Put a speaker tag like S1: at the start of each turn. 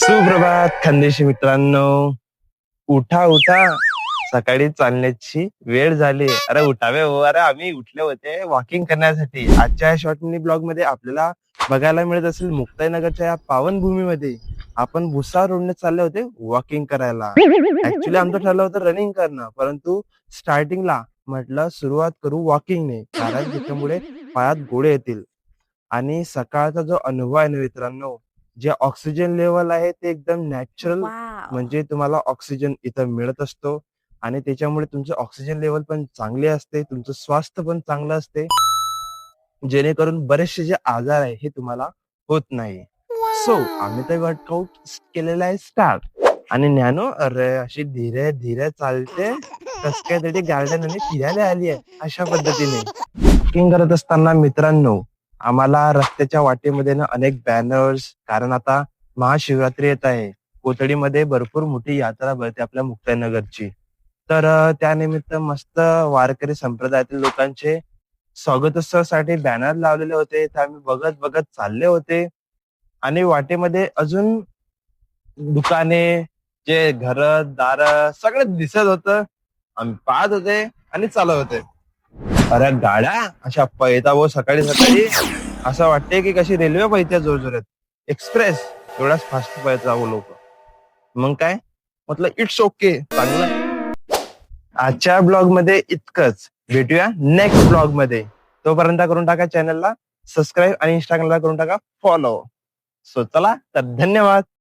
S1: सुप्रभात खानदेशी मित्रांनो. उठा उठा, सकाळी चालण्याची वेळ झाली. अरे उठावे हो, अरे आम्ही उठले होते वॉकिंग करण्यासाठी. आजच्या या शॉर्ट मिनी ब्लॉग मध्ये आपल्याला बघायला मिळत असेल मुक्ताईनगरच्या या पावनभूमीमध्ये आपण भुसार रोडने चालले होते वॉकिंग करायला. ऍक्च्युली आमचं ठरलं होतं रनिंग करणं, परंतु स्टार्टिंगला म्हटलं सुरुवात करू वॉकिंगने, कारण त्याच्यामुळे पायात गोळे येतील. आणि सकाळचा जो अनुभव आहे ना मित्रांनो, जे ऑक्सिजन लेवल आहे ते एकदम नॅचरल,
S2: वॉव!
S1: म्हणजे तुम्हाला ऑक्सिजन इथं मिळत असतो आणि त्याच्यामुळे तुमचे ऑक्सिजन लेवल पण चांगले असते, तुमचं स्वास्थ्य पण चांगलं असते, जेणेकरून बरेचसे जे आजार आहे हे तुम्हाला होत नाही. सो आम्ही तर
S2: वॉव!
S1: वर्कआउट केलेला आहे स्टार्ट. आणि न्यानो, अरे अशी धीरे धीरे चालते, कस काय तरी गार्डन आणि फिरायला आली आहे अशा पद्धतीने. वॉकिंग करत असताना मित्रांनो, आम्हाला रस्त्याच्या वाटेमध्ये ना अनेक बॅनर्स, कारण आता महाशिवरात्री येत आहे, कोथळीमध्ये भरपूर मोठी यात्रा भरते आपल्या मुक्ताईनगरची. तर त्यानिमित्त मस्त वारकरी संप्रदायातील लोकांचे स्वागतोत्सवासाठी बॅनर लावलेले होते. ते आम्ही बघत बघत चालले होते आणि वाटेमध्ये अजून दुकाने, जे घर दार सगळं दिसत होतं. आम्ही पाहत होते आणि चालत होते. अरे गाड्या अशा पळता हो सकाळी सकाळी, असं वाटतंय की कशी रेल्वे पळते जोरजोरात, एक्सप्रेस, एवढाच फास्ट पळत जावं लोक. मग काय म्हटलं, इट्स ओके, चांगलं. आजच्या ब्लॉग मध्ये इतकंच. भेटूया नेक्स्ट ब्लॉग मध्ये. तोपर्यंत करून टाका चॅनलला सबस्क्राईब आणि इंस्टाग्रामला करून टाका फॉलो. सो चला तर, धन्यवाद.